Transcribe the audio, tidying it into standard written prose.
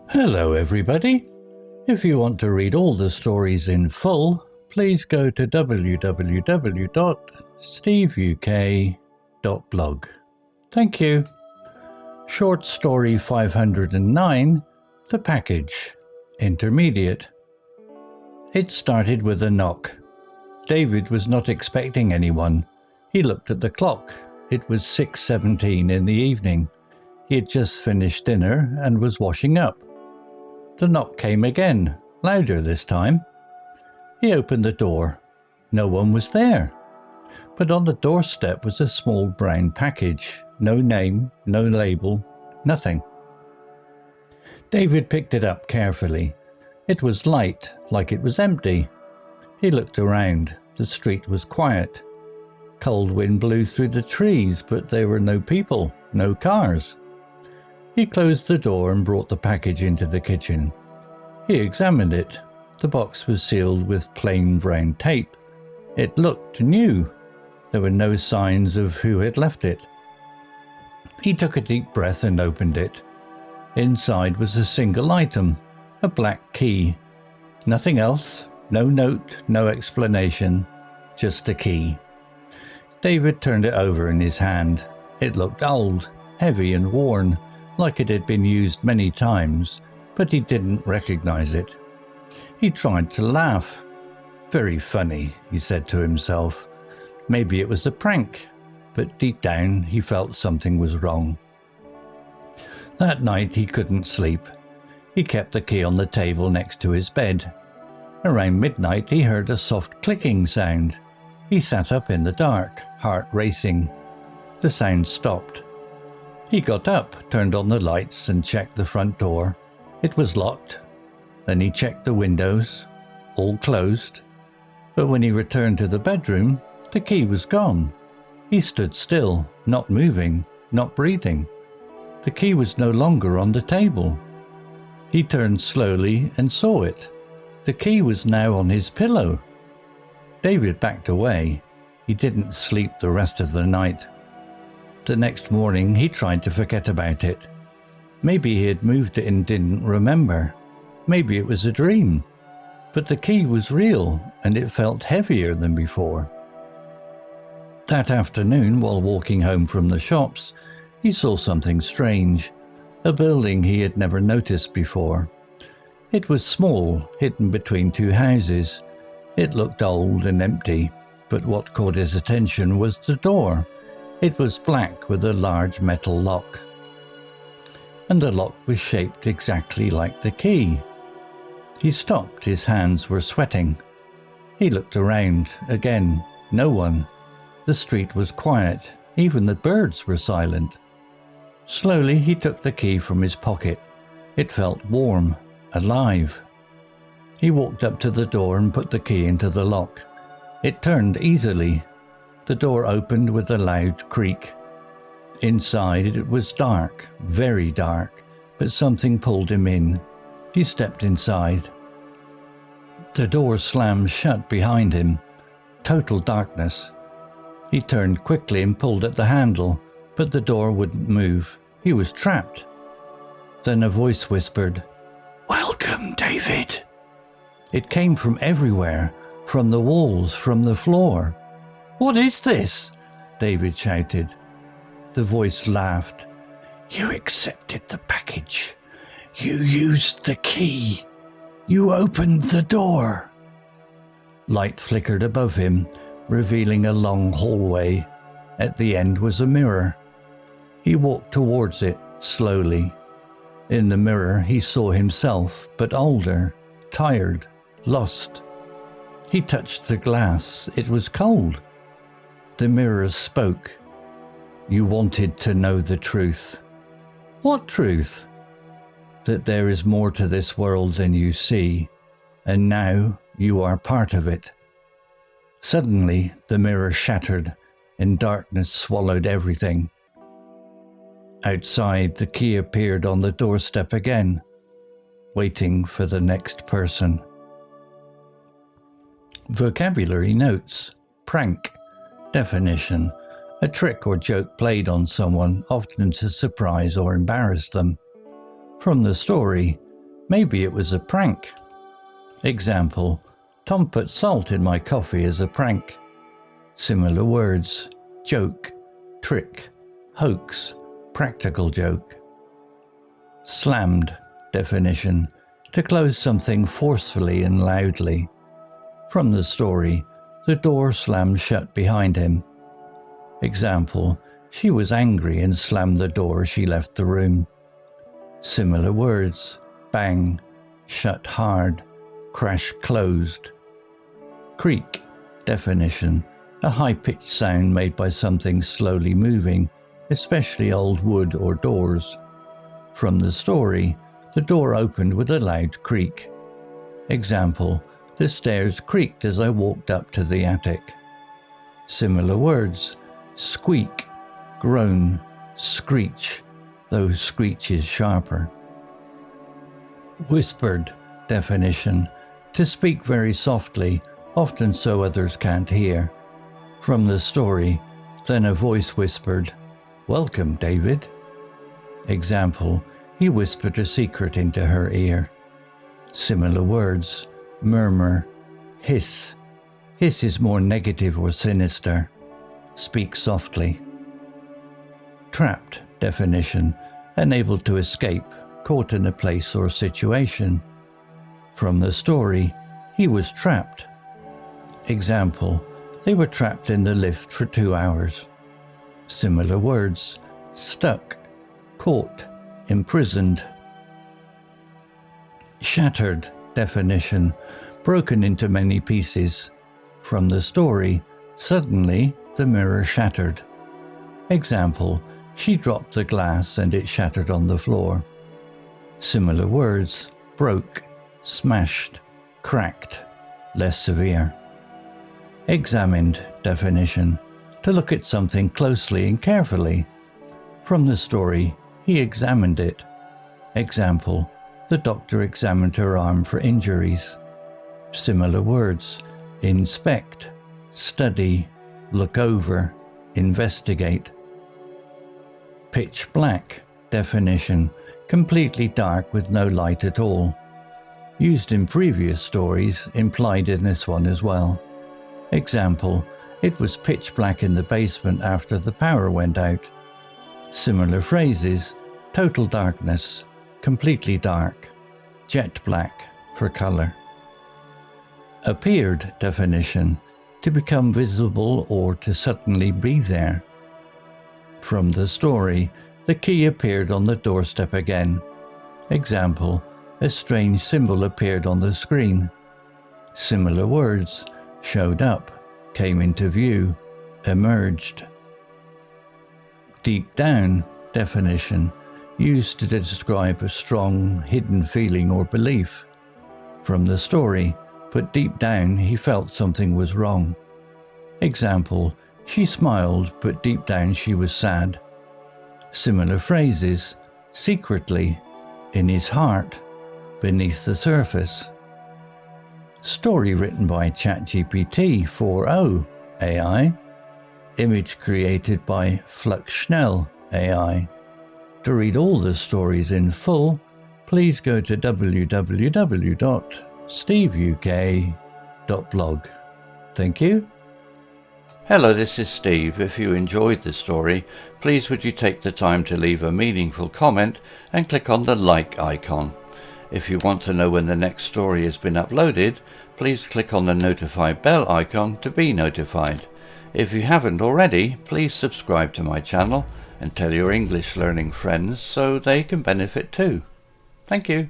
Hello everybody. If you want to read all the stories in full, please go to www.steveuk.blog. Thank you. Short story 509, The Package, Intermediate. It started with a knock. David was not expecting anyone. He looked at the clock. It was 6:17 in the evening. He had just finished dinner and was washing up. The knock came again, louder this time. He opened the door. No one was there. But on the doorstep was a small brown package. No name, no label, nothing. David picked it up carefully. It was light, like it was empty. He looked around. The street was quiet. Cold wind blew through the trees, but there were no people, no cars. He closed the door and brought the package into the kitchen. He examined it. The box was sealed with plain brown tape. It looked new. There were no signs of who had left it. He took a deep breath and opened it. Inside was a single item, a black key. Nothing else, no note, no explanation, just a key. David turned it over in his hand. It looked old, heavy and worn, like it had been used many times, but he didn't recognize it. He tried to laugh. Very funny, he said to himself. Maybe it was a prank, but deep down he felt something was wrong. That night he couldn't sleep. He kept the key on the table next to his bed. Around midnight he heard a soft clicking sound. He sat up in the dark, heart racing. The sound stopped. He got up, turned on the lights and checked the front door. It was locked. Then he checked the windows, all closed. But when he returned to the bedroom, the key was gone. He stood still, not moving, not breathing. The key was no longer on the table. He turned slowly and saw it. The key was now on his pillow. David backed away. He didn't sleep the rest of the night. The next morning he tried to forget about it. Maybe he had moved it and didn't remember. Maybe it was a dream. But the key was real and it felt heavier than before. That afternoon, while walking home from the shops, he saw something strange, a building he had never noticed before. It was small, hidden between two houses. It looked old and empty, but what caught his attention was the door. It was black with a large metal lock. And the lock was shaped exactly like the key. He stopped, his hands were sweating. He looked around, again, no one. The street was quiet, even the birds were silent. Slowly he took the key from his pocket. It felt warm, alive. He walked up to the door and put the key into the lock. It turned easily. The door opened with a loud creak. Inside it was dark, very dark, but something pulled him in. He stepped inside. The door slammed shut behind him. Total darkness. He turned quickly and pulled at the handle, but the door wouldn't move. He was trapped. Then a voice whispered, "Welcome, David." It came from everywhere, from the walls, from the floor. "What is this?" David shouted. The voice laughed. "You accepted the package. You used the key. You opened the door." Light flickered above him, revealing a long hallway. At the end was a mirror. He walked towards it, slowly. In the mirror he saw himself, but older, tired, lost. He touched the glass. It was cold. The mirror spoke. "You wanted to know the truth." "What truth?" "That there is more to this world than you see, and now you are part of it." Suddenly the mirror shattered, and darkness swallowed everything. Outside, the key appeared on the doorstep again, waiting for the next person. Vocabulary notes. Prank. Definition: a trick or joke played on someone, often to surprise or embarrass them. From the story, Maybe it was a prank. Example, Tom put salt in my coffee as a prank. Similar words, joke, trick, hoax, practical joke. Slammed, definition, to close something forcefully and loudly. From the story, the door slammed shut behind him. Example, she was angry and slammed the door as she left the room. Similar words, bang, shut hard, crash closed. Creak, definition, a high-pitched sound made by something slowly moving, especially old wood or doors. From the story, the door opened with a loud creak. Example, the stairs creaked as I walked up to the attic. Similar words, squeak, groan, screech, though screech is sharper. Whispered, definition, to speak very softly, often so others can't hear. From the story, then a voice whispered, "Welcome, David." Example, he whispered a secret into her ear. Similar words, murmur, hiss. Hiss is more negative or sinister. Speak softly. Trapped, definition, unable to escape, caught in a place or situation. From the story, he was trapped. Example, they were trapped in the lift for 2 hours. Similar words, stuck, caught, imprisoned. Shattered, definition, broken into many pieces. From the story, suddenly the mirror shattered. Example, she dropped the glass and it shattered on the floor. Similar words, broke, smashed, cracked, less severe. Examined, definition, to look at something closely and carefully. From the story, he examined it. Example, the doctor examined her arm for injuries. Similar words, inspect, study, look over, investigate. Pitch black, definition, completely dark with no light at all. Used in previous stories, implied in this one as well. Example, it was pitch black in the basement after the power went out. Similar phrases, total darkness, completely dark, jet black for color. Appeared, definition, to become visible or to suddenly be there. From the story, the key appeared on the doorstep again. Example, a strange symbol appeared on the screen. Similar words, showed up, came into view, emerged. Deep down, definition, used to describe a strong, hidden feeling or belief. From the story, but deep down he felt something was wrong. Example, she smiled, but deep down she was sad. Similar phrases, secretly, in his heart, beneath the surface. Story written by ChatGPT 4.0 AI. Image created by Flux Schnell AI. To read all the stories in full, please go to www.steveuk.blog. Thank you. Hello, this is Steve. If you enjoyed the story, please would you take the time to leave a meaningful comment and click on the like icon. If you want to know when the next story has been uploaded, please click on the notify bell icon to be notified. If you haven't already, please subscribe to my channel and tell your English learning friends so they can benefit too. Thank you.